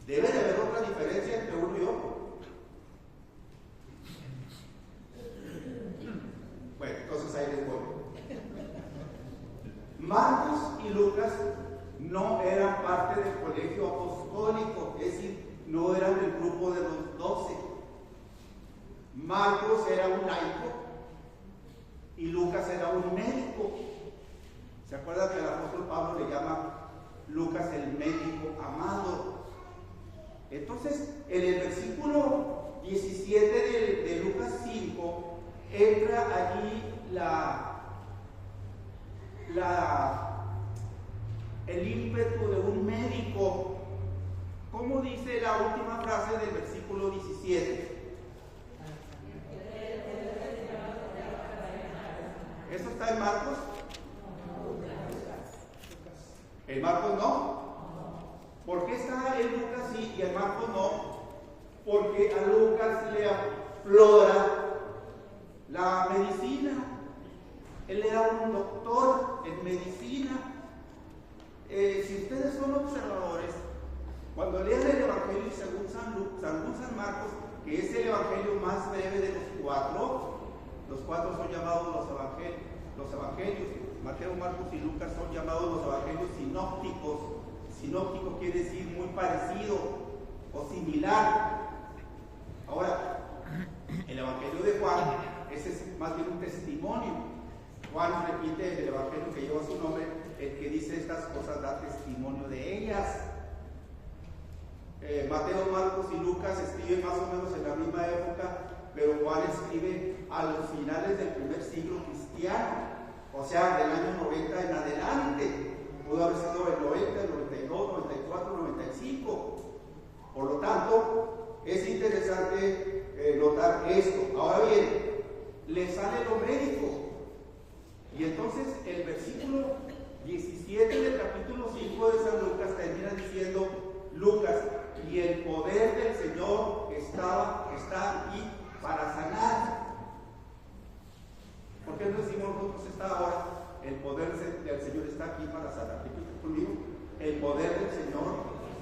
Debe de haber otra diferencia entre uno y otro. Bueno, entonces ahí les voy. Marcos y Lucas no eran parte del colegio apostólico, es decir, no eran del grupo de los 12. Marcos era un laico y Lucas era un médico. ¿Se acuerdan que el apóstol Pablo le llama Lucas el médico amado? Entonces, en el versículo 17 de Lucas 5 entra allí el ímpetu de un médico. ¿Cómo dice la última frase del versículo 17? ¿Eso está en Marcos? ¿En Marcos no? ¿Por qué está en Lucas sí y en Marcos no? Porque a Lucas le aflora la medicina. Él era un doctor en medicina. Si ustedes son observadores, cuando lean el Evangelio según San Marcos, que es el Evangelio más breve de los cuatro son llamados los evangelios. Mateo, Marcos y Lucas son llamados los evangelios sinópticos. Sinóptico quiere decir muy parecido o similar. Ahora, el Evangelio de Juan, ese es más bien un testimonio. Juan repite el Evangelio que lleva su nombre, el que dice estas cosas da testimonio de ellas. Mateo, Marcos y Lucas escriben más o menos en la misma época, pero Juan escribe a los finales del primer siglo cristiano, o sea, del año 90 en adelante. Pudo haber sido el 90, el 92, 94, 95. Por lo tanto, es interesante notar esto. Ahora bien, le sale lo médico. Y entonces el versículo 17 del capítulo 5 de San Lucas termina diciendo Lucas, y el poder del Señor está aquí para sanar. ¿Por qué no decimos nosotros esta hora? El poder del Señor está aquí para sanar. ¿Repite conmigo? El poder del Señor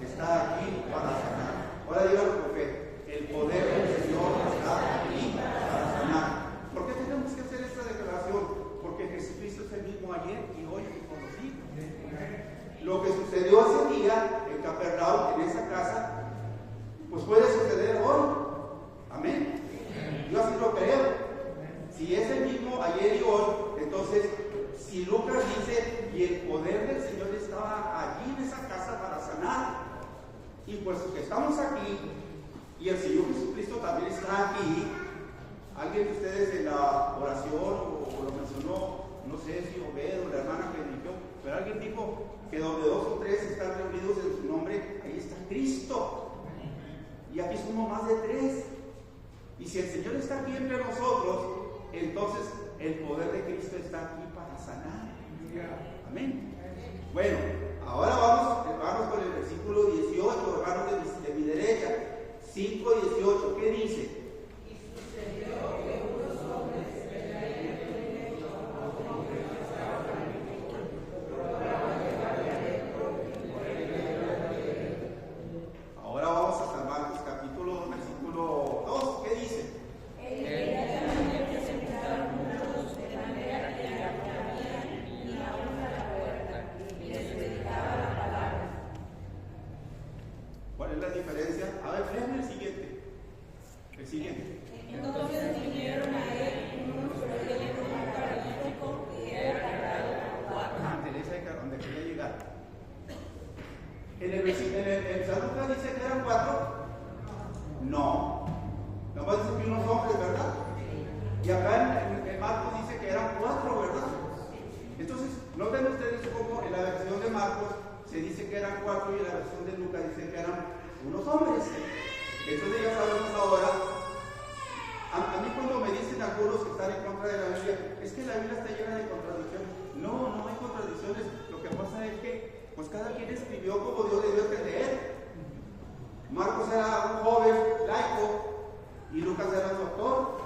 está aquí para sanar. Ahora díganlo con fe. El poder del Señor está aquí para sanar. ¿Por qué tenemos que hacer esta declaración? Porque Jesucristo es el mismo ayer y hoy y por los siglos. Lo que sucedió ese día en Capernaum, en esa casa, pues puede suceder hoy. Amén. Yo así lo creo. Si es el mismo ayer y hoy, entonces, si Lucas dice, y el poder del Señor estaba allí en esa casa para sanar, y pues que estamos aquí, y el Señor Jesucristo también está aquí. Alguien de ustedes en la oración o lo mencionó, no sé si Obed o la hermana que dijo, pero alguien dijo que donde 2 o 3 están reunidos en su nombre, ahí está Cristo. Y aquí somos más de 3. Y si el Señor está aquí entre nosotros, entonces el poder de Cristo está aquí para sanar. Amén. Bueno, ahora vamos, hermanos, con el versículo 18, hermanos de mi derecha. 5:18, ¿qué dice? Y sucedió que unos hombres de la iglesia ahora vamos a San Marcos capítulo 2, versículo 2, ¿qué dice? inmediatamente se juntaron muchos de manera que la cabía ni aún a la puerta, y les predicaba la palabra. ¿Cuál es la diferencia? A ver, léeme el siguiente. El siguiente. Entonces vinieron a él unos trayendo un paralítico que era cargado por 4. Interesa donde quería llegar. En San Lucas dice que eran 4. No. Nomás dice que unos hombres, ¿verdad? Y acá en Marcos dice que eran 4, ¿verdad? Entonces, noten ustedes cómo en la versión de Marcos se dice que eran 4 y en la versión de Lucas dice que eran unos hombres. Entonces ya sabemos ahora. A mí cuando me dicen algunos que están en contra de la Biblia, es que la Biblia está llena de contradicciones. No, no hay contradicciones. Lo que pasa es que pues cada quien escribió como Dios le dio a entender. Marcos era un joven laico y Lucas era un doctor.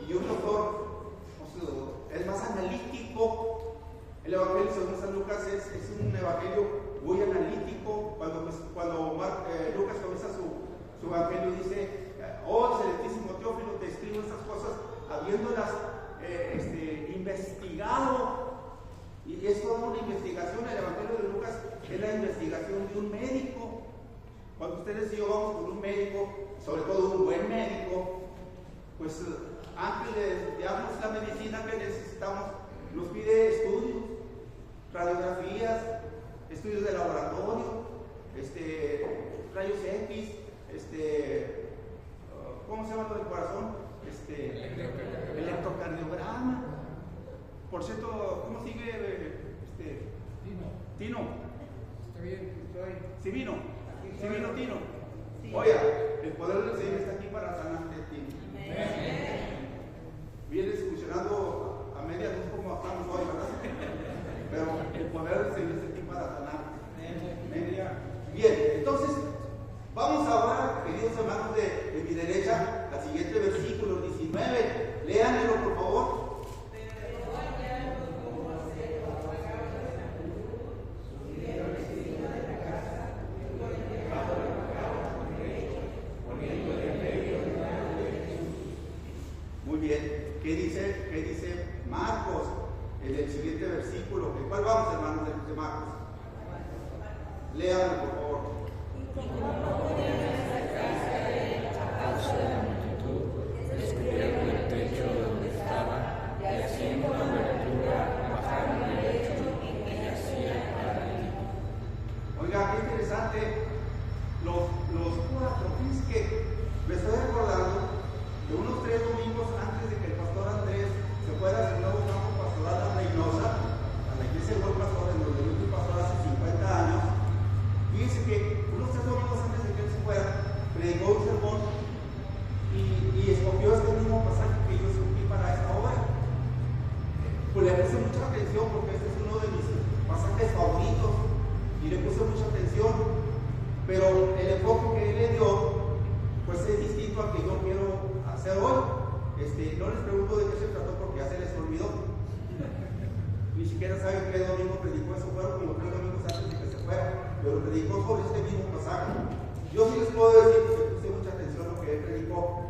Y un doctor pues, es más analítico. El Evangelio según San Lucas es un evangelio muy analítico. Cuando Lucas Su evangelio dice: oh, excelentísimo Teófilo, te escribo estas cosas habiéndolas investigado. Y es toda una investigación. El evangelio de Lucas es la investigación de un médico. Cuando ustedes y yo vamos con un médico, sobre todo un buen médico, pues antes de darnos la medicina que necesitamos, nos pide estudios, radiografías, estudios de laboratorio, rayos X, ¿cómo se llama lo del corazón? Electrocardiograma. Por cierto, ¿cómo sigue Tino? Está bien, estoy. ¿Sí vino? ¿Sí vino Tino? Sí. Oiga, el poder del Señor está aquí para sanarte, Tino. Vienes funcionando a media luz como estamos hoy, ¿verdad? Pero el poder del Señor está aquí para sanarte. Bien, entonces, vamos ahora, queridos hermanos de mi derecha, al siguiente versículo 19. Léanlo, por favor. Muy bien. ¿Qué dice Marcos en el siguiente versículo? ¿Cuál vamos, hermanos, de Marcos? Léanlo, por favor. A causa de la multitud, descubrieron el techo donde estaba y haciendo la abertura bajaron al lecho en que yacía el paralítico. Oiga, qué interesante. Los cuatro, fíjense que me estoy acordando de unos 3 domingos antes de que el pastor Andrés se fuera a su nuevo campo pastoral a Reynosa, a la iglesia del Buen Pastor, en donde yo fui pastor hace 50 años. Fíjense que unos 3 domingos antes de que él se fuera, predicó un sermón y escogió este mismo pasaje que yo escogí para esta hora. Pues le puse mucha atención porque este es uno de mis pasajes favoritos y le puse mucha atención, pero el enfoque que él le dio pues es distinto al que yo quiero hacer hoy. No les pregunto de qué se trató porque ya se les olvidó. Ni siquiera saben qué domingo predicó. Eso fueron como 3 domingos antes de que se fuera, pero predicó sobre este mismo pasaje. Yo sí les puedo decir que puse mucha atención a lo que él predicó,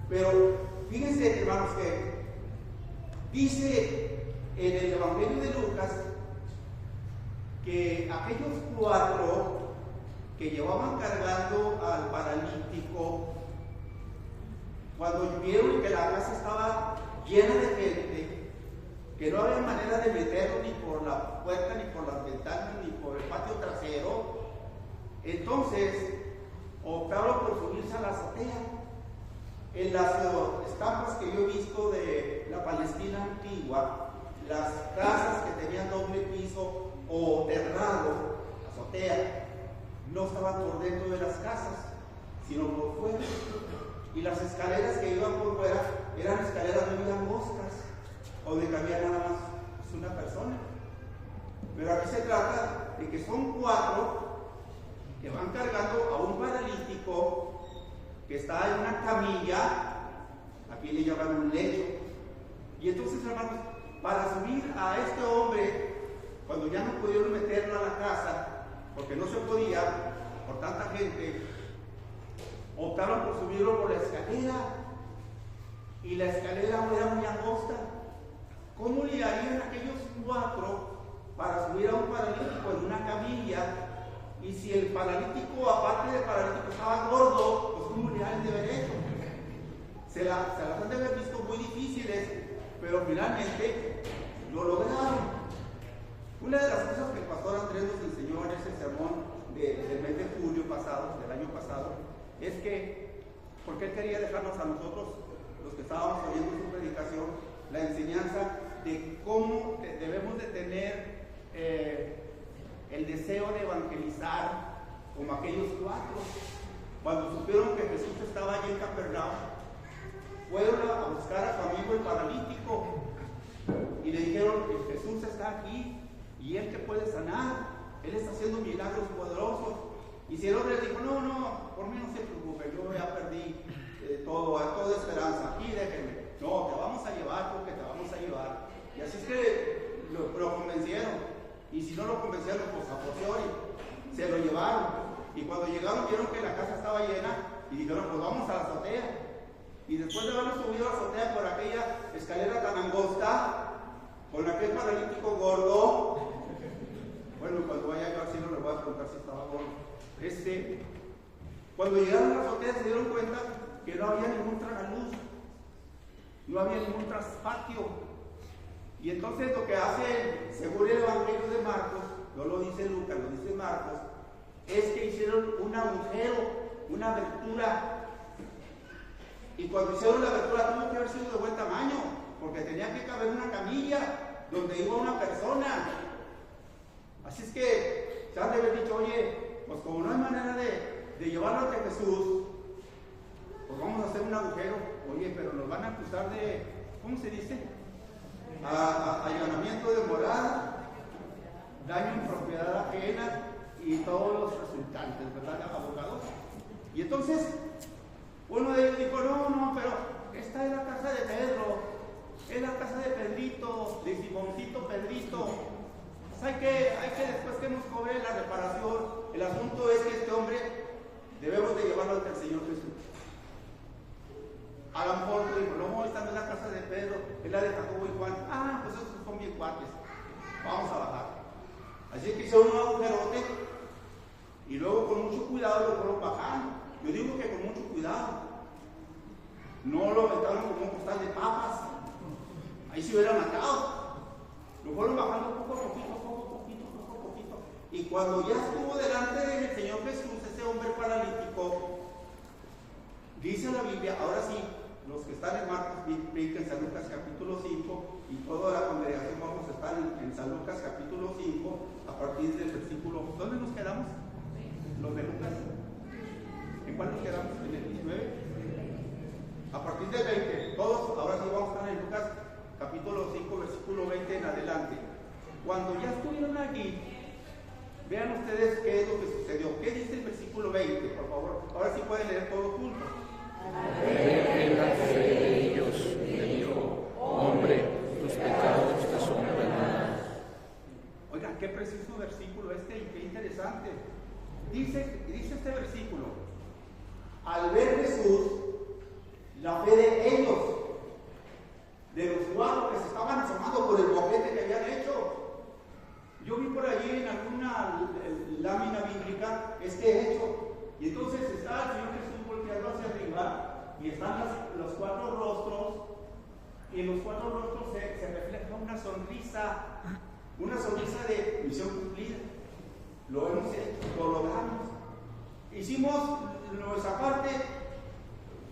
pero fíjense, hermanos, que dice en el Evangelio de Lucas que aquellos 4 que llevaban cargando al paralítico, cuando vieron que la casa estaba llena de gente, que no había manera de meterlo ni por la puerta, ni por las ventanas, ni por el patio trasero, entonces optaron por subirse a la azotea. En las estampas que yo he visto de la Palestina antigua, las casas que tenían doble piso o terrado, azotea, no estaban por dentro de las casas, sino por fuera. Y las escaleras que iban por fuera eran escaleras muy angostas, donde cabía nada más una persona. Pero aquí se trata de que son 4 que van cargando a un paralítico que está en una camilla, aquí le llaman un lecho. Y entonces, hermanos, para subir a este hombre, cuando ya no pudieron meterlo a la casa, porque no se podía por tanta gente, optaron por subirlo por la escalera, y la escalera era muy angosta. ¿Cómo le harían aquellos 4 para subir a un paralítico en una camilla? Y si el paralítico, aparte de paralítico, estaba gordo, pues ¿cómo le harían de derecho? Se las han de haber visto muy difíciles, pero finalmente lo lograron. Una de las cosas que el pastor Andrés nos enseñó en ese sermón del mes de julio pasado, del año pasado, es que, porque él quería dejarnos a nosotros, los que estábamos oyendo su predicación, la enseñanza de cómo debemos de tener el deseo de evangelizar, como aquellos 4. Cuando supieron que Jesús estaba allí en Capernaum, fueron a buscar a su amigo el paralítico y le dijeron que Jesús está aquí y él te puede sanar, él está haciendo milagros poderosos. Y si el hombre le dijo, no, por mí no se preocupe, yo ya perdí toda esperanza, aquí déjenme, no, te vamos a llevar porque te vamos a llevar. Y así es que lo convencieron, y si no lo convencieron, pues a posteriori se lo llevaron. Y cuando llegaron vieron que la casa estaba llena, y dijeron, pues vamos a la azotea. Y después de habernos subido a la azotea por aquella escalera tan angosta, con aquel paralítico gordo, bueno, cuando vaya yo al cielo le voy a preguntar si estaba gordo. Cuando llegaron a la azotea se dieron cuenta que no había ningún tragaluz, no había ningún traspatio. Y entonces lo que hace, según el Evangelio de Marcos, no lo dice Lucas, lo dice Marcos, es que hicieron un agujero, una abertura. Y cuando hicieron la abertura tuvo que haber sido de buen tamaño, porque tenía que caber una camilla donde iba una persona. Así es que se han de haber dicho, oye, pues como no hay manera de llevarlo ante Jesús, pues vamos a hacer un agujero. Oye, pero nos van a acusar de, ¿cómo se dice? Allanamiento de morada, daño en propiedad ajena y todos los resultantes, ¿verdad, abogados? Y entonces uno de ellos dijo, no, pero esta es la casa de Pedro, es la casa de Pedrito, de Simoncito Pedrito. Pues hay que después que nos cobre la reparación. El asunto es que este hombre debemos de llevarlo ante el Señor Jesús. A lo mejor dijo, no, esta no es la casa de Pedro, es la de Jacobo y Juan. Ah, pues esos son bien cuates, vamos a bajar. Así que hicieron un agujerote y luego con mucho cuidado lo fueron bajando. Yo digo que con mucho cuidado. No lo metieron como un costal de papas, ahí se hubiera matado. Lo fueron bajando poco a poquito. Y cuando ya estuvo delante del Señor Jesús, ese hombre paralítico, dice la Biblia, ahora sí, los que están en Marcos, en San Lucas capítulo 5, y toda la congregación vamos a estar en San Lucas capítulo 5, a partir del versículo, ¿dónde nos quedamos? Los de Lucas. ¿En cuál nos quedamos? ¿En el 19? A partir del 20, todos, ahora sí vamos a estar en Lucas capítulo 5, versículo 20 en adelante. Cuando ya estuvieron aquí, vean ustedes qué es lo que sucedió. ¿Qué dice el versículo 20? Por favor, ahora sí pueden leer todo juntos. En la fe de ellos le dijo, hombre, tus pecados te son perdonados. Oigan, qué preciso versículo y qué interesante. Dice este versículo, al ver Jesús, la fe de ellos, de los cuatro que se estaban asomando por el boquete que habían hecho. Yo vi por allí en alguna lámina bíblica este hecho. Y entonces está el Señor Jesús volteando hacia arriba y están los cuatro rostros, y en los cuatro rostros se refleja una sonrisa de misión cumplida. Lo hemos hecho, lo logramos. Hicimos nuestra parte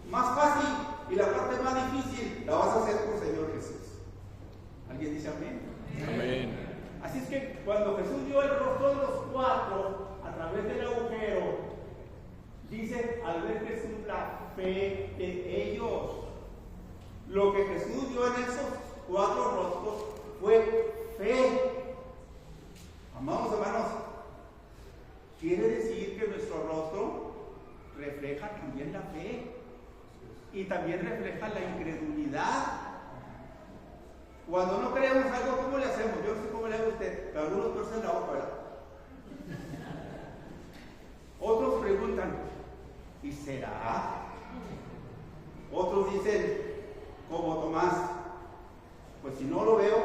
más fácil y la parte más difícil la vas a hacer por Señor Jesús. ¿Alguien dice amén? Amén. Así es que cuando Jesús vio el rostro de los cuatro a través del agujero, dice, al ver Jesús la fe de ellos. Lo que Jesús vio en esos cuatro rostros fue fe. Amados hermanos, quiere decir que nuestro rostro refleja también la fe y también refleja la incredulidad. Cuando no creemos algo, ¿cómo le hacemos? Yo no sé cómo le hace usted, pero algunos torcen la boca, ¿verdad? Otros preguntan, ¿y será? Otros dicen, como Tomás, pues si no lo veo,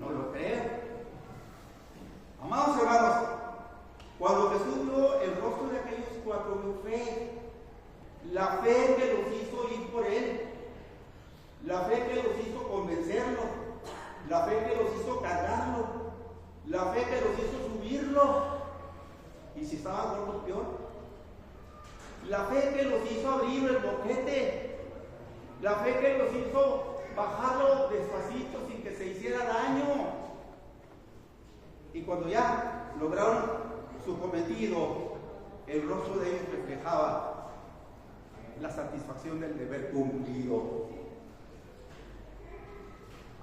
no lo creo. Amados hermanos, cuando Jesús vio el rostro de aquellos cuatro, vio fe. La fe que los hizo ir por él, la fe que los hizo convencerlo, la fe que los hizo cargarlo, la fe que los hizo subirlo, y si estaba gordo, peor. La fe que los hizo abrir el boquete, la fe que los hizo bajarlo despacito sin que se hiciera daño. Y cuando ya lograron su cometido, el rostro de ellos reflejaba la satisfacción del deber cumplido.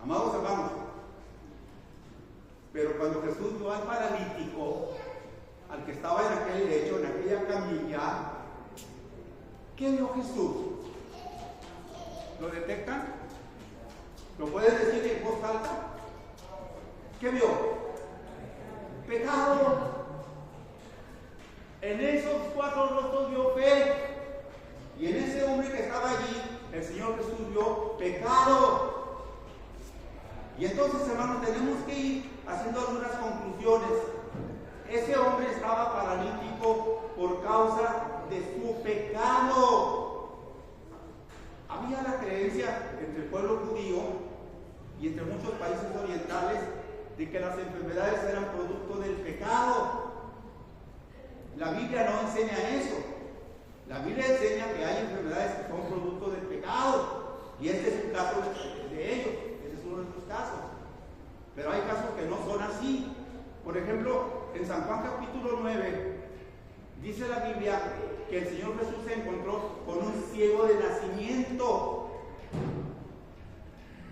Amados hermanos, pero cuando Jesús vio al paralítico, al que estaba en aquel lecho, en aquella camilla, ¿qué vio Jesús? ¿Lo detectan? ¿Lo pueden decir en voz alta? ¿Qué vio? Pecado. En esos 4 rostros vio fe. Y en ese hombre que estaba allí, el Señor Jesús vio pecado. Y entonces, hermanos, tenemos que ir haciendo algunas conclusiones. Ese hombre estaba paralítico por causa de su pecado. Había la creencia entre el pueblo judío y entre muchos países orientales de que las enfermedades eran producto del pecado. La Biblia no enseña eso. La Biblia enseña que hay enfermedades que son producto del pecado. Y este es un caso de ellos. Ese es uno de estos casos. Pero hay casos que no son así. Por ejemplo, en San Juan capítulo 9, dice la Biblia que el Señor Jesús se encontró con un ciego de nacimiento.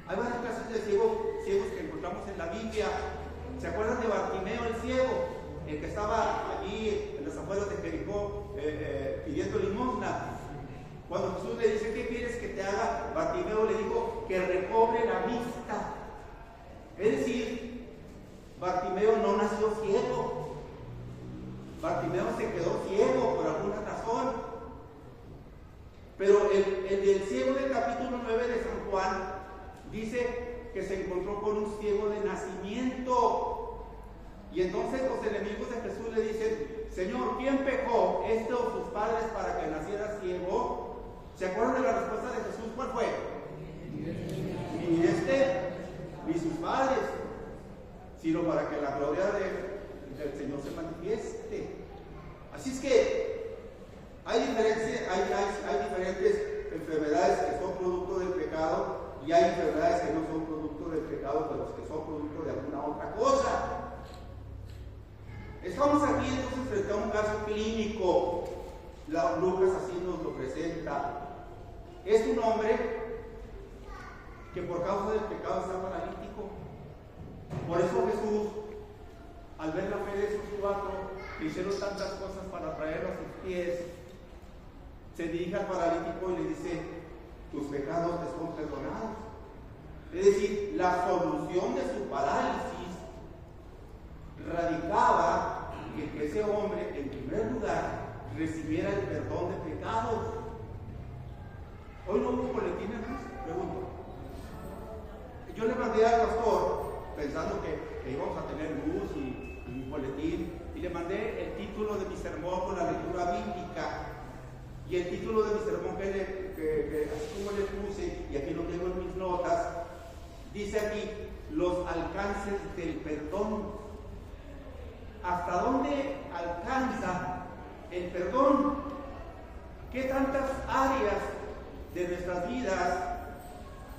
Hay varias clases de ciegos que encontramos en la Biblia. ¿Se acuerdan de Bartimeo el ciego? El que estaba allí en las afueras de Jericó pidiendo limosna. Cuando Jesús le dice, ¿qué quieres que te haga? Bartimeo le dijo que recobre la vista. Es decir, Bartimeo no nació ciego. Bartimeo se quedó ciego por alguna razón. Pero el del ciego del capítulo 9 de San Juan dice que se encontró con un ciego de nacimiento. Y entonces los enemigos de Jesús le dicen, Señor, ¿quién pecó, este o sus padres, para que naciera ciego? ¿Se acuerdan de la respuesta de Jesús? ¿Cuál fue? Ni este, ni sus padres, sino para que la gloria del Señor se manifieste. Así es que hay diferentes enfermedades que son producto del pecado y hay enfermedades que no son producto del pecado, pero que son producto de alguna otra cosa. Estamos aquí entonces frente a un caso clínico. Lucas así nos lo presenta. Es un hombre que por causa del pecado está paralítico. Por eso Jesús, al ver la fe de esos 4 que hicieron tantas cosas para traerlo a sus pies, se dirige al paralítico y le dice, tus pecados te son perdonados. Es decir, la solución de su parálisis radicaba en que ese hombre, en primer lugar, recibiera el perdón de pecados. Hoy no hubo boletines, pregunto. Yo le mandé al pastor, pensando que íbamos a tener luz y un boletín, y le mandé el título de mi sermón con la lectura bíblica. Y el título de mi sermón, que así como le puse, y aquí lo tengo en mis notas, dice aquí, los alcances del perdón. ¿Hasta dónde alcanza el perdón? ¿Qué tantas áreas de nuestras vidas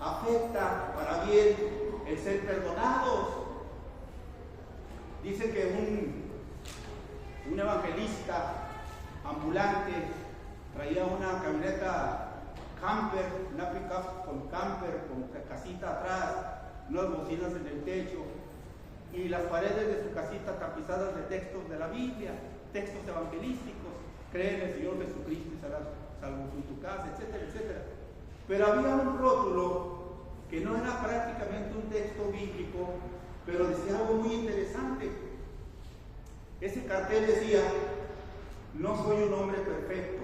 afecta para bien el ser perdonados? Dice que un evangelista ambulante traía una camioneta camper, una pickup con camper, con casita atrás, unas bocinas en el techo y las paredes de su casita tapizadas de textos de la Biblia, textos evangelísticos, cree en el Señor Jesucristo y serás salvo en tu casa, etcétera, etcétera. Pero había un rótulo que no era prácticamente un texto bíblico, pero decía algo muy interesante. Ese cartel decía, no soy un hombre perfecto,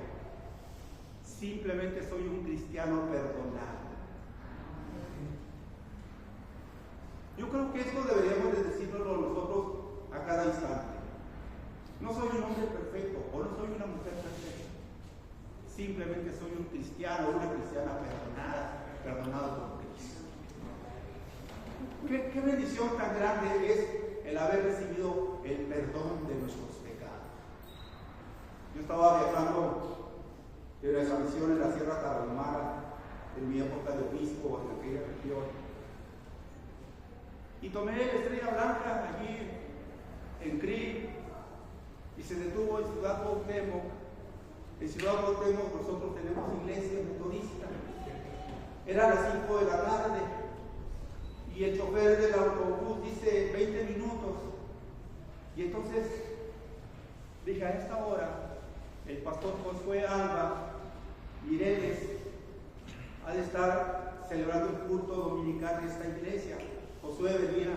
simplemente soy un cristiano perdonado. Yo creo que esto deberíamos de decirlo nosotros a cada instante. No soy un hombre perfecto o no soy una mujer perfecta. Simplemente soy un cristiano o una cristiana perdonado por Cristo. ¿Qué bendición tan grande es el haber recibido el perdón de nuestros pecados? Yo estaba viajando en esa misión en la Sierra Tarahumara en mi época de obispo en aquella región. Y tomé la Estrella Blanca allí en CRI y se detuvo en Ciudad Cuauhtémoc. En Ciudad Cuauhtémoc nosotros tenemos iglesia metodista. Era las 5 de la tarde y el chofer del autobús dice 20 minutos. Y entonces dije, a esta hora el pastor Josué Alba Mireles ha de estar celebrando el culto dominical de esta iglesia. Josué venía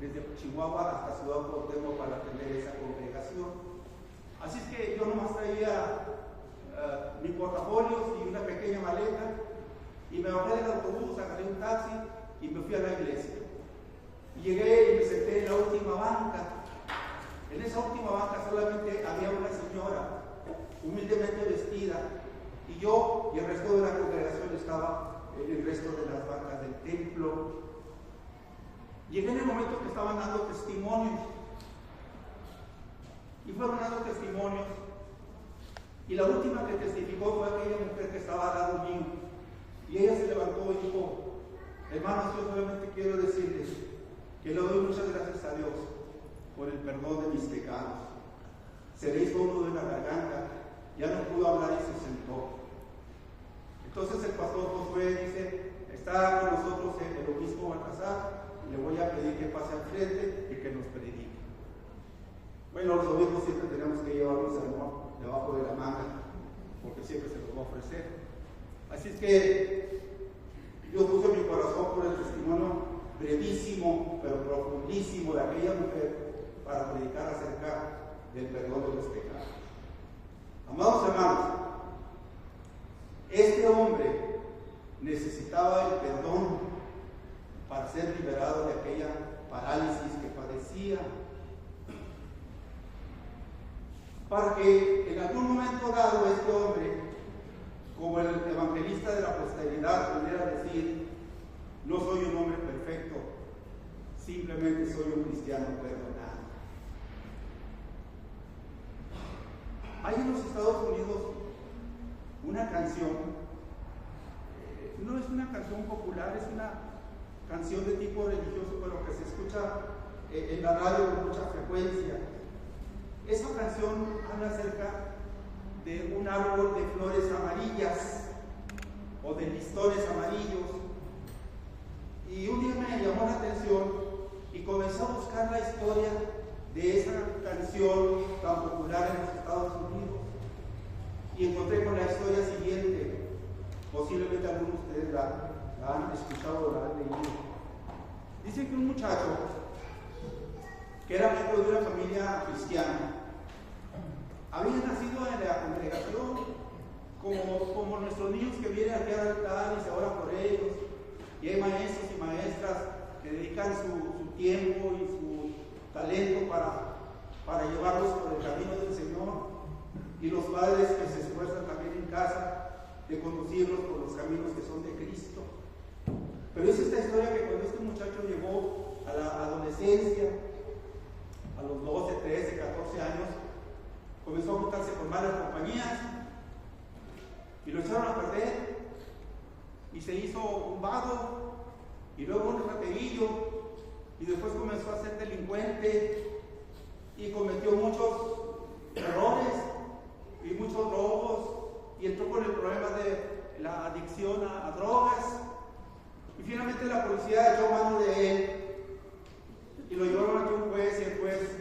desde Chihuahua hasta Ciudad Cuauhtémoc para atender esa congregación. Así es que yo no Y me bajé del autobús, agarré un taxi y me fui a la iglesia. Y llegué y me senté en la última banca. En esa última banca solamente había una señora, humildemente vestida, y yo y el resto de la congregación estaba en el resto de las bancas del templo. Llegué en el momento que estaban dando testimonios, y fueron dando testimonios, y la última que testificó fue aquella mujer que estaba al lado mío, y ella se levantó y dijo: hermanos, yo solamente quiero decirles que le doy muchas gracias a Dios por el perdón de mis pecados. Se le hizo un nudo en la garganta, ya no pudo hablar y se sentó. Entonces el pastor Josué dice: está con nosotros el obispo Baltasar, y le voy a pedir que pase al frente y que nos predique. Bueno, los obispos siempre tenemos que llevar un sermón debajo de la manga, porque siempre se los va a ofrecer. Así es que Dios puso en mi corazón por el testimonio brevísimo pero profundísimo de aquella mujer para predicar acerca del perdón de los pecados. Amados hermanos, este hombre necesitaba el perdón para ser liberado de aquella parálisis que padecía, para que en algún momento dado este hombre, como el evangelista de la posteridad, pudiera decir: no soy un hombre perfecto, simplemente soy un cristiano perdonado. Hay en los Estados Unidos una canción, no es una canción popular, es una canción de tipo religioso, pero que se escucha en la radio con mucha frecuencia. Esa canción habla acerca de un árbol de flores amarillas o de listones amarillos. Y un día me llamó la atención y comencé a buscar la historia de esa canción tan popular en los Estados Unidos. Y encontré con la historia siguiente. Posiblemente algunos de ustedes la han escuchado o la han leído. Dice que un muchacho que era miembro de una familia cristiana había nacido en la congregación, como nuestros niños que vienen aquí al altar y se ora por ellos, y hay maestros y maestras que dedican su tiempo y su talento para llevarlos por el camino del Señor, y los padres que se esfuerzan también en casa de conducirlos por los caminos que son de Cristo. Pero es esta historia que cuando este muchacho llegó a la adolescencia, a los 12, 13, 14 años, comenzó a juntarse con malas compañías y lo echaron a perder, y se hizo un vago y luego un raterillo, y después comenzó a ser delincuente y cometió muchos errores y muchos robos, y entró con el problema de la adicción a drogas, y finalmente la policía echó mano de él y lo llevaron ante un juez, y el juez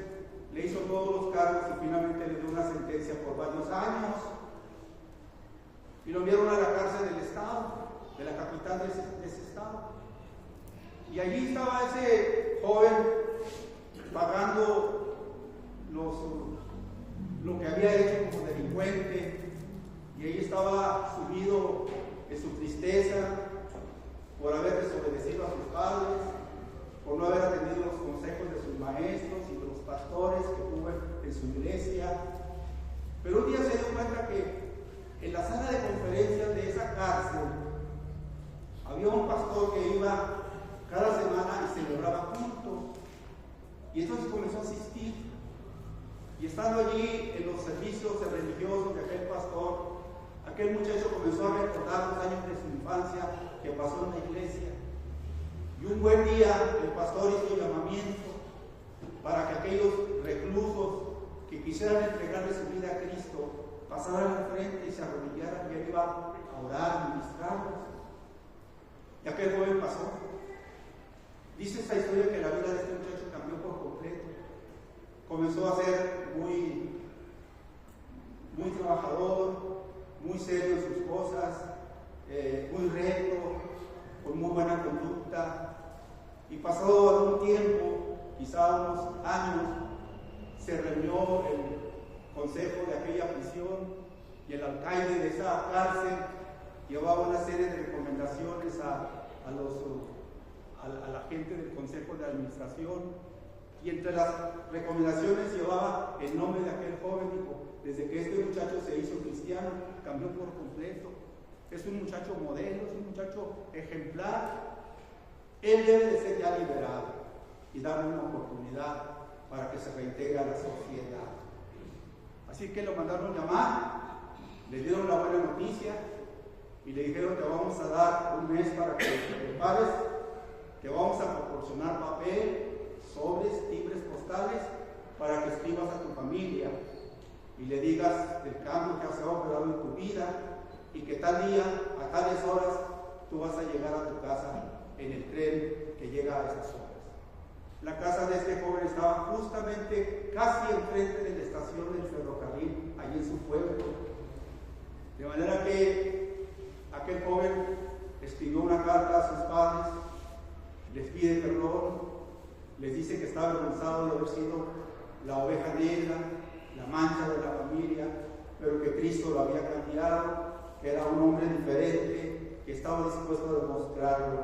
le hizo todos los cargos y finalmente le dio una sentencia por varios años y lo enviaron a la cárcel del estado, de la capital de ese estado. Y allí estaba ese joven pagando lo que había hecho como delincuente, y ahí estaba sumido en su tristeza por haber desobedecido a sus padres, por no haber atendido los consejos de sus maestros y de los pastores que tuvo en su iglesia. Pero un día se dio cuenta que en la sala de conferencias de esa cárcel había un pastor que iba cada semana y celebraba culto, y entonces comenzó a asistir, y estando allí en los servicios religiosos de aquel pastor, aquel muchacho comenzó a recordar los años de su infancia que pasó en la iglesia. Y un buen día el pastor hizo llamamiento para que aquellos reclusos que quisieran entregarle su vida a Cristo pasaran al frente y se arrodillaran, y él iba a orar, a ministrarlos. Y aquel joven pasó. Dice esta historia que la vida de este muchacho cambió por completo. Comenzó a ser muy trabajador, muy serio en sus cosas, muy recto, con muy buena conducta. Y pasado algún tiempo, quizá unos años, se reunió el consejo de aquella prisión y el alcaide de esa cárcel, llevaba una serie de recomendaciones a la gente del Consejo de Administración, y entre las recomendaciones llevaba el nombre de aquel joven. Dijo: desde que este muchacho se hizo cristiano, cambió por completo. Es un muchacho modelo, es un muchacho ejemplar. Él debe de ser ya liberado y darle una oportunidad para que se reintegre a la sociedad. Así que lo mandaron llamar, le dieron la buena noticia y le dijeron: te vamos a dar un mes para que te prepares, te vamos a proporcionar papel, sobres, timbres postales, para que escribas a tu familia y le digas del cambio que has operado en tu vida, y que tal día, a tales horas, tú vas a llegar a tu casa en el tren que llega a esas horas. La casa de este joven estaba justamente casi enfrente de la estación del ferrocarril, allí en su pueblo. De manera que aquel joven escribió una carta a sus padres, les pide perdón, les dice que está avergonzado de haber sido la oveja negra, la mancha de la familia, pero que Cristo lo había cambiado, que era un hombre diferente, que estaba dispuesto a demostrarlo.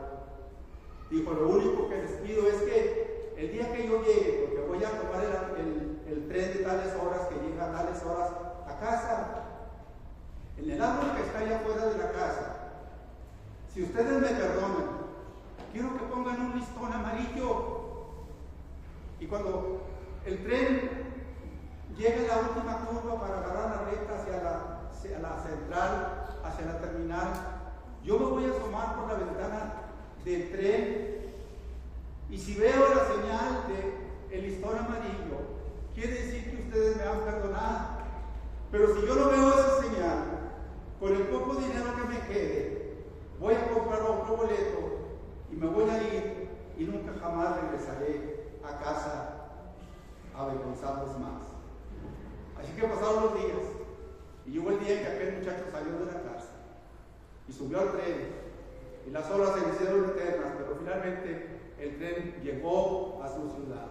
Dijo: lo único que les pido es que el día que yo llegue, porque voy a tomar el tren de tales horas, que llega a tales horas a casa, en el árbol que está allá afuera de la casa, si ustedes me perdonan, quiero que pongan un listón amarillo, y cuando el tren llegue a la última curva para agarrar la recta hacia la central, hacia la terminal, yo me voy a asomar por la ventana del tren, y si veo la señal del listón amarillo, quiere decir que ustedes me han perdonado. Pero si yo no veo esa señal, con el poco dinero que me quede, voy a comprar otro boleto y me voy a ir, y nunca jamás regresaré a casa avergonzados más. Así que pasaron los días, y llegó el día en que aquel muchacho salió de la cárcel y subió al tren, y las horas se le hicieron eternas, pero finalmente el tren llegó a su ciudad.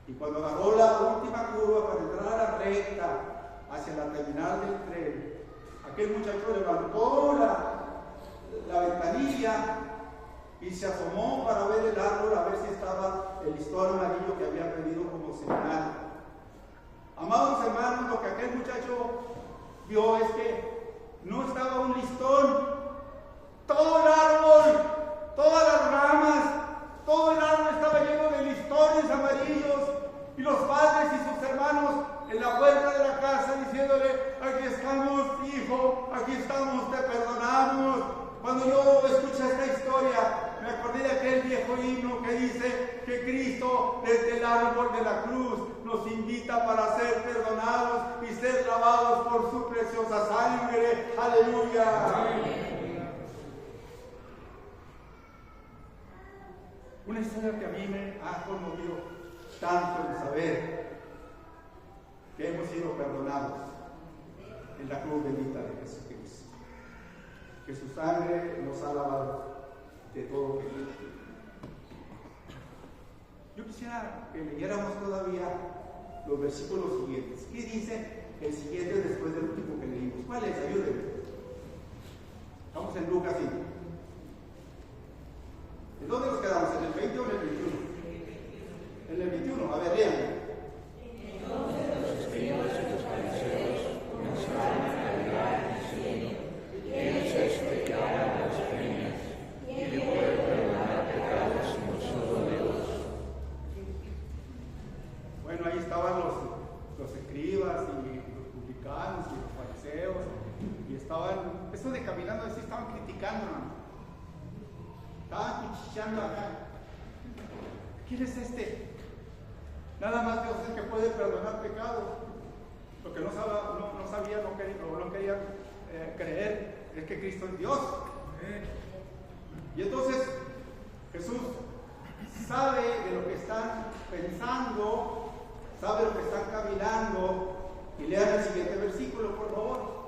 Y cuando agarró la última curva para entrar a la recta hacia la terminal del tren, aquel muchacho levantó la ventanilla y se asomó para ver el árbol, a ver si estaba el listón amarillo que había pedido como señal. Amados hermanos, lo que aquel muchacho vio es que no estaba un listón. Todo el árbol, todas las ramas, todo el árbol estaba lleno de listones amarillos, y los padres y sus hermanos en la puerta de la casa diciéndole: aquí estamos, hijo, aquí estamos, te perdonamos. Cuando yo escuché esta historia, me acordé de aquel viejo himno que dice que Cristo desde el árbol de la cruz nos invita para ser perdonados y ser lavados por su preciosa sangre. ¡Aleluya! Una historia que a mí me ha conmovido tanto el saber que hemos sido perdonados en la cruz bendita de Jesucristo, que su sangre nos ha lavado de todo pecado. Yo quisiera que leyéramos todavía los versículos siguientes. ¿Qué dice el siguiente después del último que leímos? ¿Cuál es? Ayúdenme. Estamos en Lucas 5. ¿En dónde nos quedamos? ¿En el 20 o en el 21? En el 21, a ver, lean. Entonces los escribas y los fariseos comenzaron a hablar diciendo: ¿quién es este que habla blasfemias? ¿Quién puede perdonar pecados sino solo Dios? Bueno, ahí estaban los escribas y los publicanos y los fariseos, y estaban, eso de caminando así, estaban criticando, ¿no? Estaban cuchicheando acá. ¿Quién es este? Nada más Dios es el que puede perdonar pecados. Lo que no sabía, no querían creer es que Cristo es Dios. Y entonces Jesús sabe de lo que están pensando, sabe lo que están caminando, y lean el siguiente versículo, por favor.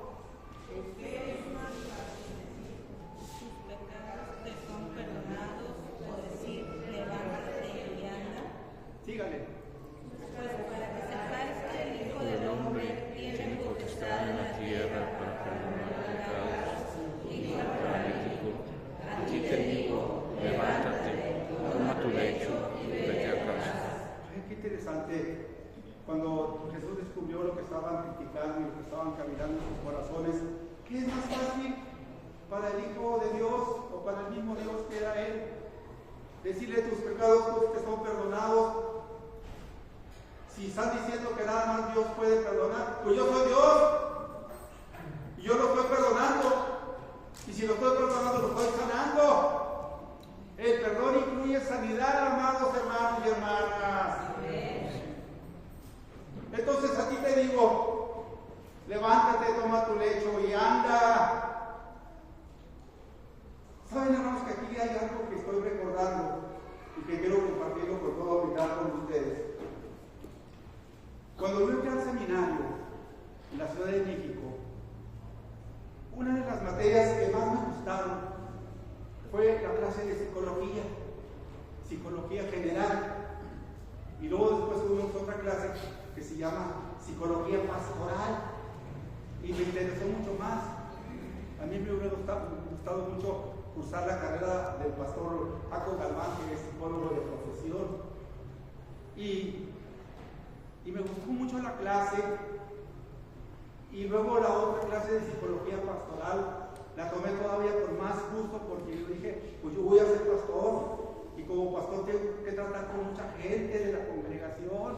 Sígale. Pues para que sepáis que el Hijo del Hombre tiene potestad en la tierra para perdonar pecados, y platicando y lo que estaban caminando en sus corazones, ¿qué es más fácil para el Hijo de Dios o para el mismo Dios que era Él? Decirle tus pecados pues, que son perdonados. Si están diciendo que nada más Dios puede perdonar, pues yo soy Dios y yo lo estoy perdonando, y si lo estoy perdonando lo estoy sanando. El perdón incluye sanidad, amados hermanos y hermanas. Entonces a ti te digo, levántate, toma tu lecho y anda. Saben, hermanos, que aquí hay algo que estoy recordando y que quiero compartirlo con todo humildad con ustedes. Cuando yo entré al seminario en la Ciudad de México, una de las materias que más me gustaron fue la clase de psicología general. Y luego después tuvimos otra clase que se llama psicología pastoral. Y me interesó mucho más. A mí me hubiera gustado mucho cursar la carrera del pastor Paco Galván, que es psicólogo de profesión. Y me gustó mucho la clase. Y luego la otra clase de psicología pastoral la tomé todavía con más gusto, porque yo dije, pues yo voy a ser pastor. Y como pastor tengo que tratar con mucha gente de la congregación.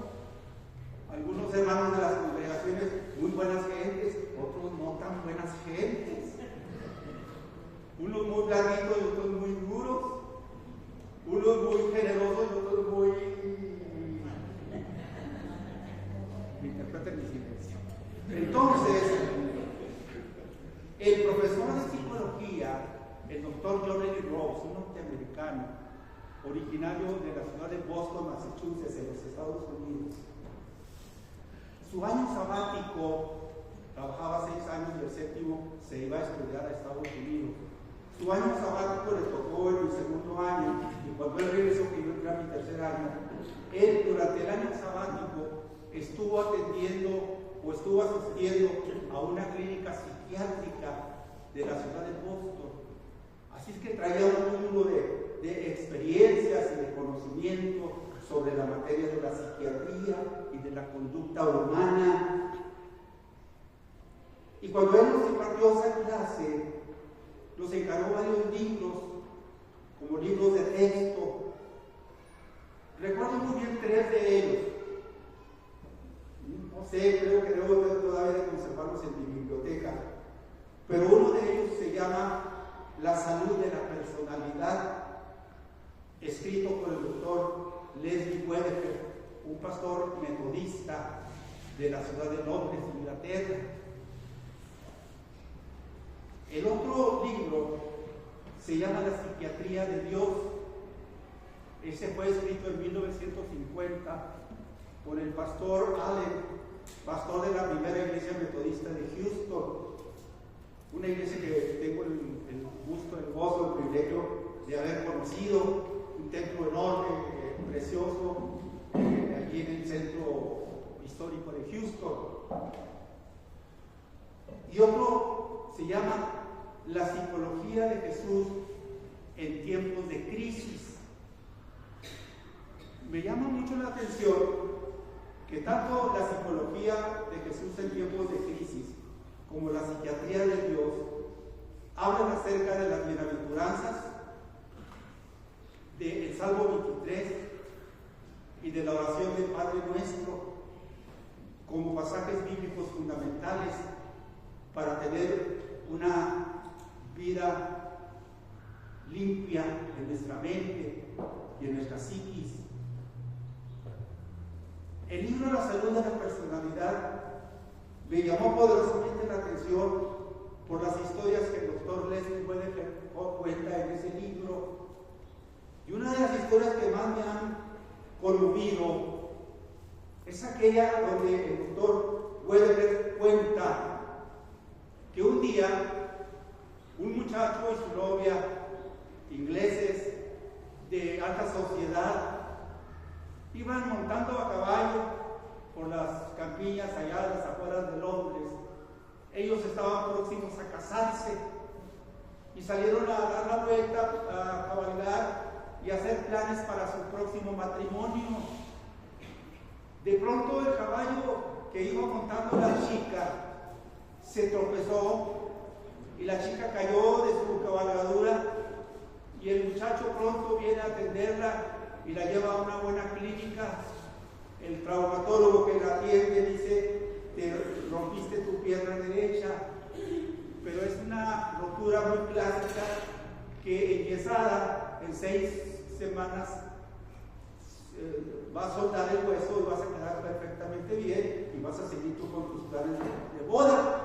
Algunos hermanos de las congregaciones, muy buenas gentes, otros no tan buenas gentes. Unos muy blanditos y otros muy duros. Unos muy generosos y otros muy... Me interpreten mi silencio. Entonces, el profesor de psicología, el doctor John L. Rose, un norteamericano, originario de la ciudad de Boston, Massachusetts, en los Estados Unidos. Su año sabático, trabajaba 6 años y el séptimo se iba a estudiar a Estados Unidos. Su año sabático le tocó en el segundo año, y cuando él regresó, que yo entré a mi tercer año, él durante el año sabático estuvo atendiendo o estuvo asistiendo a una clínica psiquiátrica de la ciudad de Boston. Así es que traía un mundo de experiencias y de conocimiento sobre la materia de la psiquiatría y de la conducta humana. Y cuando él nos impartió esa clase, nos encargó varios libros, como libros de texto. Recuerdo muy bien 3 de ellos. No sé, creo que debo todavía de conservarlos en mi biblioteca. Pero uno de ellos se llama La salud de la personalidad, escrito por el doctor Leslie Wedeker, un pastor metodista de la ciudad de Londres, Inglaterra. El otro libro se llama La psiquiatría de Dios. Ese fue escrito en 1950 por el pastor Allen, pastor de la primera iglesia metodista de Houston, una iglesia que tengo el gusto, el gozo, el privilegio de haber conocido, un templo enorme, precioso, allí en el centro histórico de Houston. Y otro se llama La psicología de Jesús en tiempos de crisis. Me llama mucho la atención que tanto la psicología de Jesús en tiempos de crisis como la psiquiatría de Dios hablan acerca de las bienaventuranzas, del Salmo 23 y de la oración del Padre Nuestro como pasajes bíblicos fundamentales para tener una vida limpia en nuestra mente y en nuestra psiquis. El libro La salud de la personalidad me llamó poderosamente la atención por las historias que el doctor Leslie Wedeker cuenta en ese libro. Y una de las historias que más me han conmovido es aquella donde el doctor Wedeker cuenta que un día un muchacho y su novia, ingleses de alta sociedad, iban montando a caballo por las campiñas allá a las afueras de Londres. Ellos estaban próximos a casarse y salieron a dar la vuelta, a cabalgar y a hacer planes para su próximo matrimonio. De pronto el caballo que iba montando la chica se tropezó y la chica cayó de su cabalgadura y el muchacho pronto viene a atenderla y la lleva a una buena clínica. El traumatólogo que la atiende dice: te rompiste tu pierna derecha, pero es una rotura muy clásica que enyesada en 6 semanas va a soltar el hueso y vas a quedar perfectamente bien y vas a seguir tú con tus planes de boda.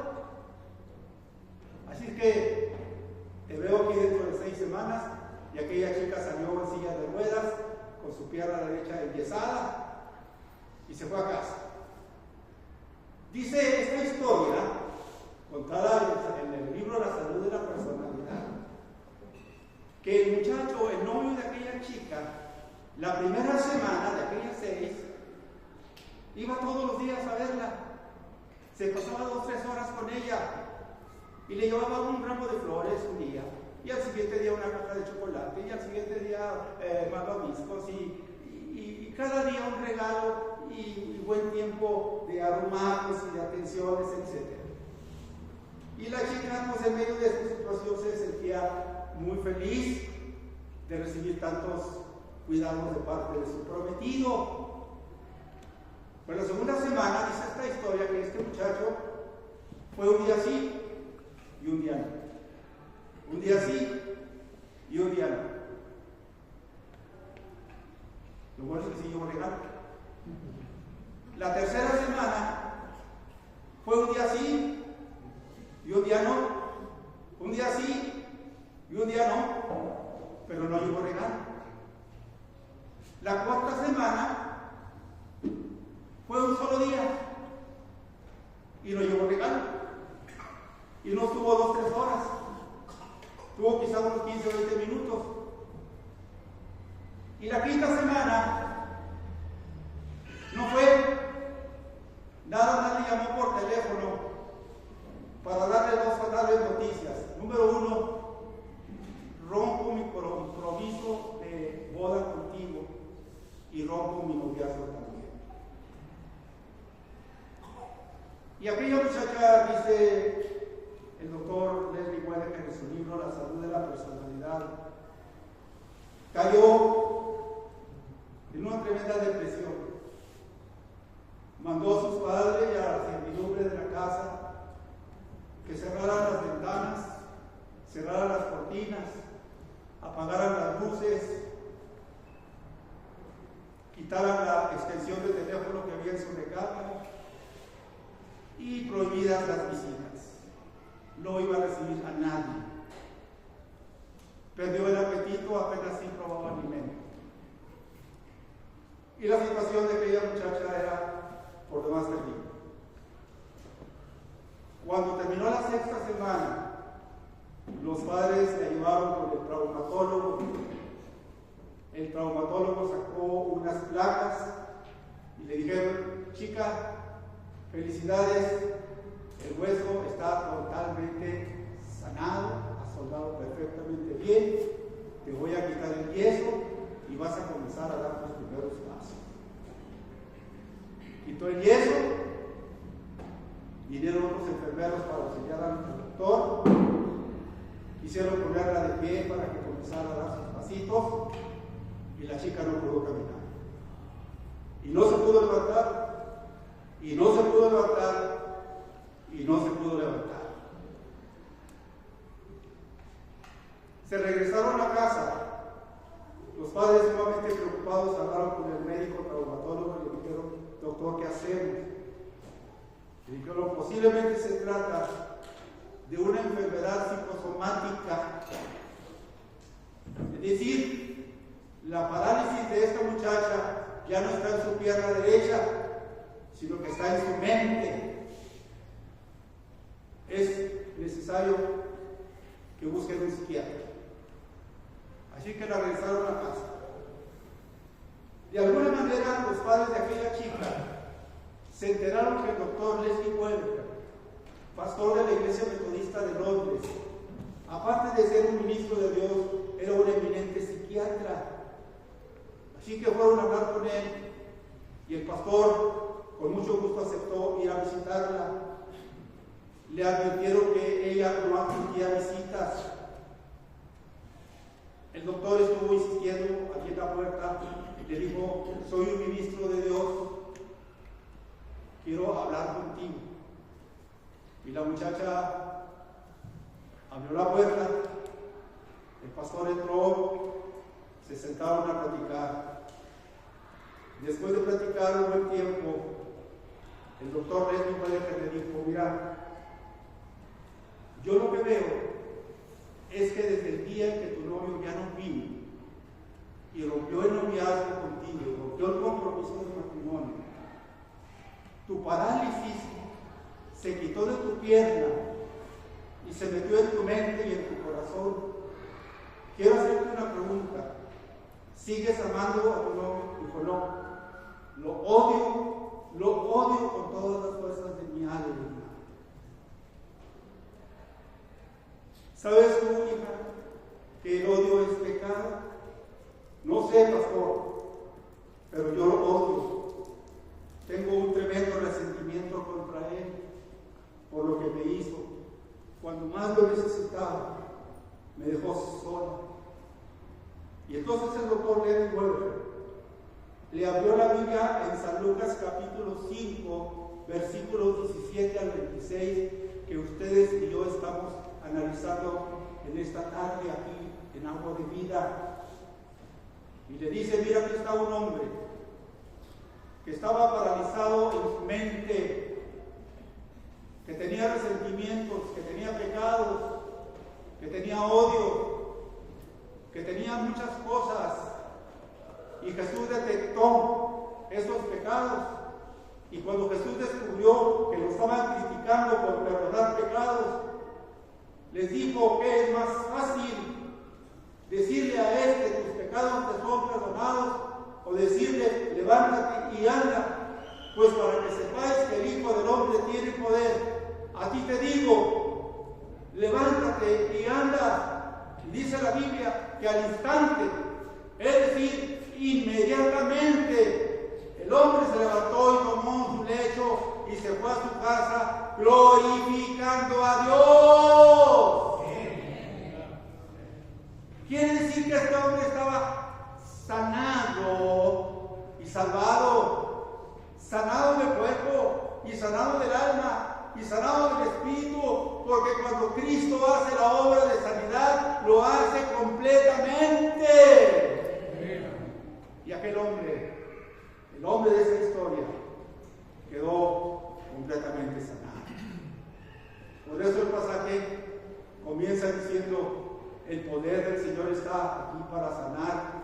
Así que te veo aquí dentro de 6 semanas. Y aquella chica salió en silla de ruedas con su pierna derecha enyesada y se fue a casa. Dice esta historia, contada en el libro La salud de la personalidad, que el muchacho, el novio de aquella chica, la primera semana de aquellas 6, iba todos los días a verla. Se pasaba 2 o 3 horas con ella y le llevaba un ramo de flores un día, y al siguiente día una caja de chocolate, y al siguiente día malvaviscos, y cada día un regalo y buen tiempo de aromatos y de atenciones, etc. Y la chica, pues en medio de esta situación, se sentía muy feliz de recibir tantos cuidados de parte de su prometido. Pero la segunda semana dice esta historia que este muchacho fue un día sí y un día no. Un día sí y un día no. Lo bueno es que siguió regalo. La tercera semana fue un día sí y un día no. Un día sí y un día no, pero no llevó regalo. La cuarta semana fue un solo día y no llevó regalo. Y no estuvo 2 o 3 horas. Tuvo quizá unos 15 o 20 minutos. Y la quinta semana no fue. Nada más le llamó por teléfono para darle 2 fatales noticias. Número 1, rompo mi compromiso de boda contigo y rompo mi noviazgo también. Y aquella muchacha, dice el doctor Leslie Welleken en su libro La salud de la personalidad, cayó en una tremenda depresión. Mandó a sus padres y a la servidumbre de la casa que cerraran las ventanas, cerraran las cortinas, apagaran las luces, quitaran la extensión de teléfono que había en su recámara y prohibidas las visitas. No iba a recibir a nadie. Perdió el apetito, apenas sí probaba alimento. Y la situación de aquella muchacha era por demás terrible. Cuando terminó la sexta semana, los padres la llevaron con el traumatólogo. El traumatólogo sacó unas placas y le dijeron: chica, felicidades, el hueso está totalmente sanado, ha soldado perfectamente bien, te voy a quitar el yeso y vas a comenzar a dar tus primeros pasos. Quitó el yeso, vinieron otros enfermeros para auxiliar al doctor, hicieron ponerla de pie para que comenzara a dar sus pasitos y la chica no pudo caminar. Y no se pudo levantar, y no se pudo levantar, y no se pudo levantar. Se regresaron a casa. Los padres, sumamente preocupados, hablaron con el médico traumatólogo y le dijeron: doctor, ¿qué hacemos? Le dijeron: posiblemente se trata de una enfermedad psicosomática. Es decir, la parálisis de esta muchacha ya no está en su pierna derecha, sino que está en su mente. Es necesario que busquen un psiquiatra. Así que la regresaron a casa. De alguna manera, los padres de aquella chica se enteraron que el doctor Leslie Welleken, pastor de la Iglesia Metodista de Londres, aparte de ser un ministro de Dios, era un eminente psiquiatra. Así que fueron a hablar con él y el pastor, con mucho gusto aceptó ir a visitarla. Le advirtieron que ella no admitía visitas. El doctor estuvo insistiendo allí en la puerta y le dijo: soy un ministro de Dios, quiero hablar contigo. Y la muchacha abrió la puerta, el pastor entró, se sentaron a platicar. Después de platicar un buen tiempo, el doctor Leslie Wedeker le dijo: mira, yo lo que veo es que desde el día en que tu novio ya no vino y rompió el noviazgo contigo, rompió el compromiso del matrimonio, tu parálisis se quitó de tu pierna y se metió en tu mente y en tu corazón. Quiero hacerte una pregunta: ¿sigues amando a tu novio? Dijo: no, lo odio con todas las fuerzas de mi alma. ¿Sabes tú, hija, que el odio es pecado? No sé, pastor, pero yo lo odio. Tengo un tremendo resentimiento contra él por lo que me hizo. Cuando más lo necesitaba, me dejó sola. Y entonces el doctor Leslie Wedeker le abrió la Biblia en San Lucas capítulo 5, versículos 17 al 26, que ustedes y yo estamos analizando en esta tarde aquí en Agua de Vida. Y le dice: mira, aquí está un hombre que estaba paralizado en su mente, que tenía resentimientos, que tenía pecados, que tenía odio, que tenía muchas cosas. Y Jesús detectó esos pecados. Y cuando Jesús descubrió que lo estaban criticando por perdonar pecados, les dijo que es más fácil decirle a este: tus pecados te son perdonados, o decirle: levántate y anda. Pues para que sepáis que el Hijo del Hombre tiene poder, a ti te digo, levántate y anda. Y dice la Biblia que al instante, es decir, inmediatamente, el hombre se levantó y tomó su lecho y se fue a su casa glorificando a Dios. Quiere decir que este hombre estaba sanado y salvado, sanado del cuerpo y sanado del alma y sanado del espíritu, porque cuando Cristo hace la obra de sanidad, lo hace completamente. Y aquel hombre, el hombre de esa historia, quedó completamente sanado. Por eso el pasaje comienza diciendo: el poder del Señor está aquí para sanar,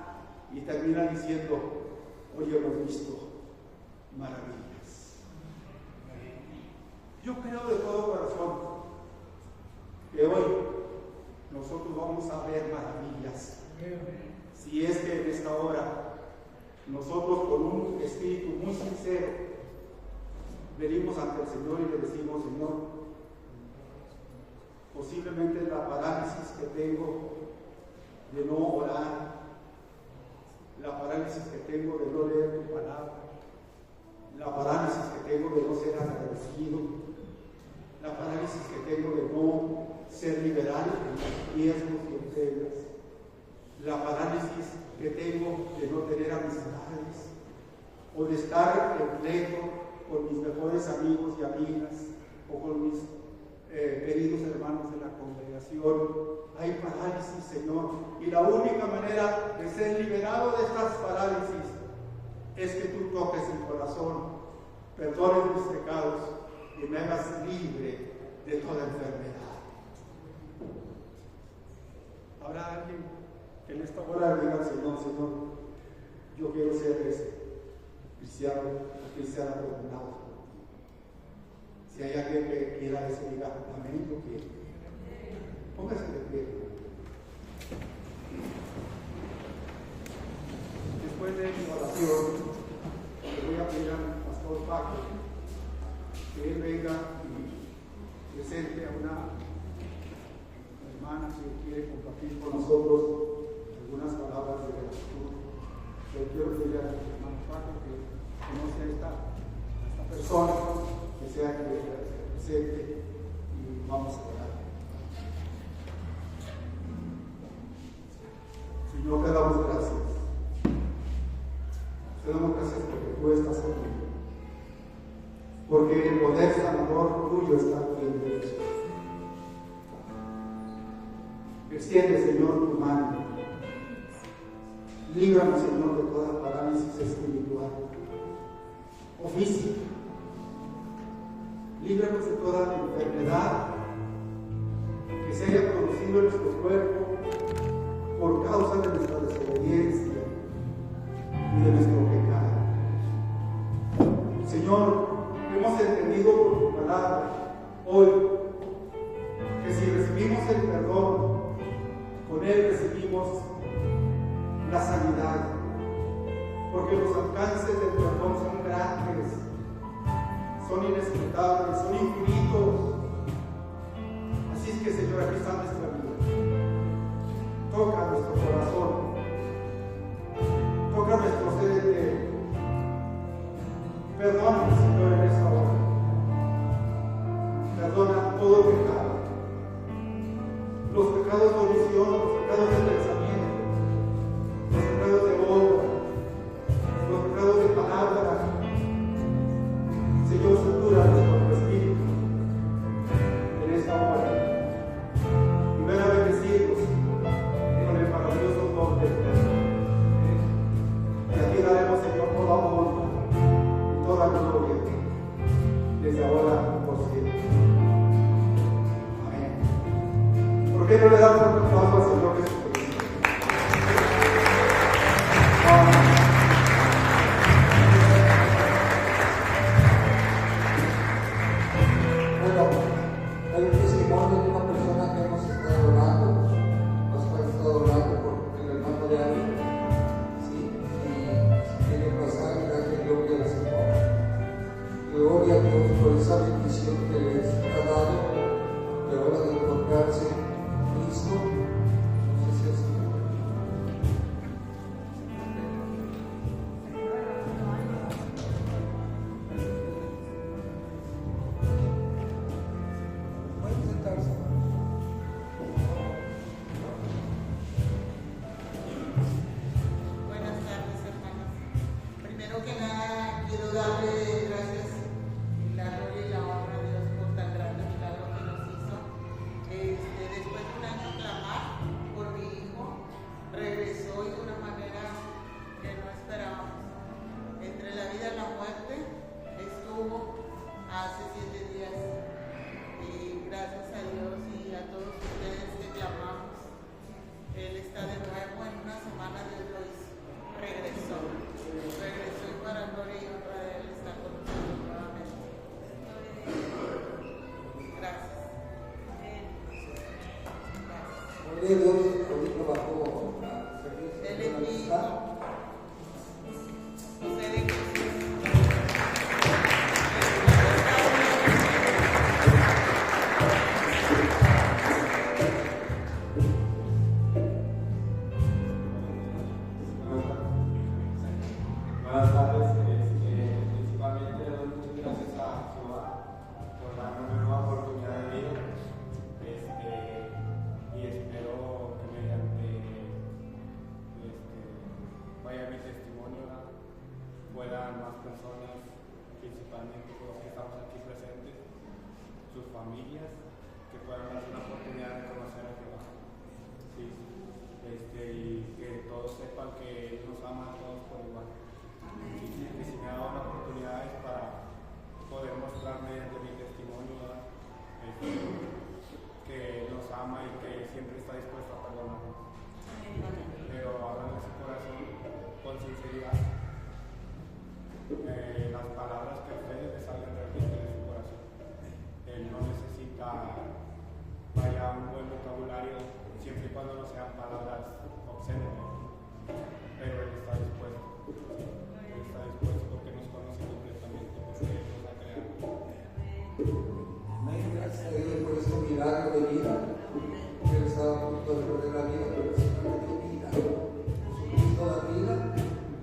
y termina diciendo: hoy hemos visto maravillas. Yo creo de todo corazón que hoy nosotros vamos a ver maravillas, si es que en esta hora nosotros, con un espíritu muy sincero, venimos ante el Señor y le decimos: Señor, posiblemente la parálisis que tengo de no orar, la parálisis que tengo de no leer tu palabra, la parálisis que tengo de no ser agradecido, la parálisis que tengo de no ser liberal en los riesgos y ofrendas, la parálisis que tengo de no tener amistades, o de estar en pleito con mis mejores amigos y amigas, o con mis queridos hermanos de la congregación. Hay parálisis, Señor, y la única manera de ser liberado de estas parálisis es que tú toques el corazón, perdones mis pecados y me hagas libre de toda enfermedad. ¿Habrá alguien que en esta hora diga al Señor: Señor, yo quiero ser ese cristiano perdonado? Si hay alguien que quiera eso, diga amén, yo quiero. Póngase de pie. Después de mi oración, le voy a pedir al pastor Paco que él venga y presente a una hermana que quiere compartir con nosotros algunas palabras de gratitud. Yo quiero pedir al hermano Paco que conoce esta persona que sea que presente y vamos a orar. Señor, te damos gracias. Te damos gracias porque tú estás aquí. Porque el poder sanador tuyo está aquí en Dios. Extiende, Señor, tu mano. Líbranos, Señor, de toda parálisis espiritual o física. Líbranos de toda enfermedad que se haya producido en nuestro cuerpo por causa de nuestra desobediencia y de nuestro pecado. Señor, hemos entendido por tu palabra hoy que si recibimos el perdón, con él recibimos la sanidad, porque los alcances del perdón son grandes, son inescrutables, son infinitos. Así es que, Señor, aquí está nuestra vida. Toca nuestro corazón, toca nuestro ser entero. Perdónanos, Señor, en esta hora. Perdona todo pecado. Los pecados de omisión, los pecados de pensamiento, los pecados de obra, los pecados de palabra. Señor, sutura nuestro espíritu en esta hora. Y ven a bendecirnos con el maravilloso don del perdón. Y aquí daremos, Señor, toda honra y toda gloria desde ahora por siempre. Amén. ¿Por qué no le damos un aplauso al Señor Jesucristo? Bueno, hay un testimonio de una persona que hemos estado orando, por el hermano de Ari. Sí, y si quiere pasar, gracias, gloria al Señor. Gloria a Dios por esa bendición que les ha dado de ahora de encontrarse en Cristo. No sé si es pueden sentarse. Buenas tardes, hermanos. Primero que nada, quiero darle gracias y la gloria y la honra a Dios por tan grande milagro que nos hizo. Después de un año clamar por mi hijo, regresó y de una manera que no esperábamos. Entre la vida y la muerte estuvo hace 7 días. Y gracias a Dios y a todos ustedes que clamamos, Él está de nuevo. En una semana Dios lo hizo. Regresó y para gloria y honra de Él está con nosotros nuevamente. Gracias. Gloria a Dios, ahorita bajo la servicio Él de es la mi amistad. hijo. José de Jesús. Buenas tardes, principalmente le doy muchas gracias a Jehová por darme una nueva oportunidad de vida, y espero que mediante vaya mi testimonio, ¿verdad?, puedan más personas, principalmente los que estamos aquí presentes, sus familias, que puedan darse una oportunidad de conocer a Jehová. Sí. Y que todos sepan que Él nos ama a todos por igual. Y que si me ha dado oportunidades para poder mostrar mediante mi testimonio, ¿verdad?, que nos ama y que siempre está dispuesto a perdonarnos. Pero hablan de su corazón con sinceridad. Las palabras que a ustedes les salgan realmente de su corazón. Él no necesita un buen vocabulario, siempre y cuando no sean palabras obscenas, pero Él está dispuesto. Él está dispuesto porque nos conoce completamente, porque Él nos ha creado. Amén. Gracias a Dios por este milagro de vida. Él estaba a punto de perder la vida, pero el Señor le dio vida. Jesucristo da vida.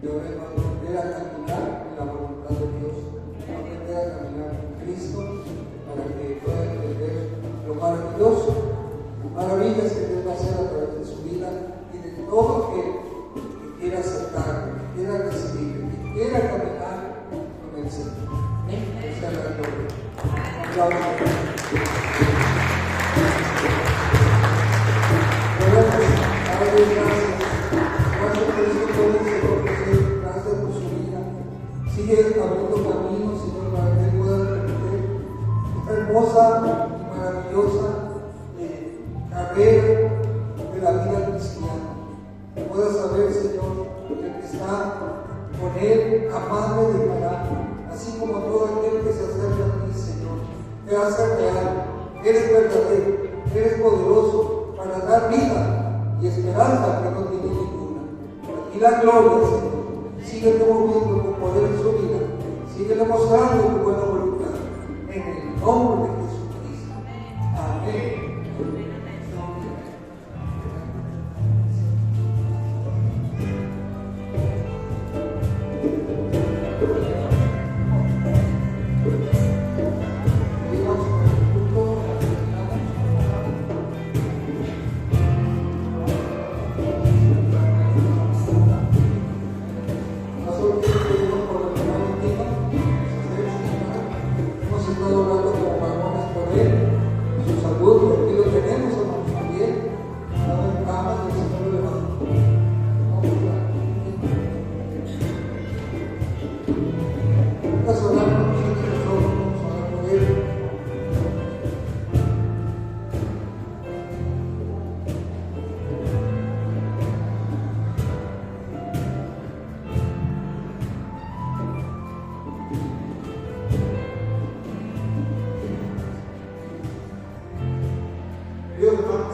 Yo vengo a aprender a caminar en la voluntad de Dios, a aprender a Dios maravillas que Dios va a hacer a través de su vida y de todo aquel que quiera aceptar, que quiera recibir, que quiera caminar con el Señor. Que sea la gloria. Un aplauso. Padre, gracias. Gracias por este joven, Señor José. Gracias por su vida. Sigue abriendo caminos, Señor, para que él pueda recorrer esta hermosa y maravillosa carrera de la vida cristiana. Que pueda saber, Señor, que el que está con él jamás le dejará, así como todo aquel que se acerca a ti, Señor. Te hace real, eres verdadero, eres poderoso para dar vida y esperanza que no tiene ninguna. Y la gloria, Señor. Síguete moviendo con poder en su vida. Síguele mostrando tu buena voluntad. En el nombre de Jesucristo. Amén. Dios, hermano,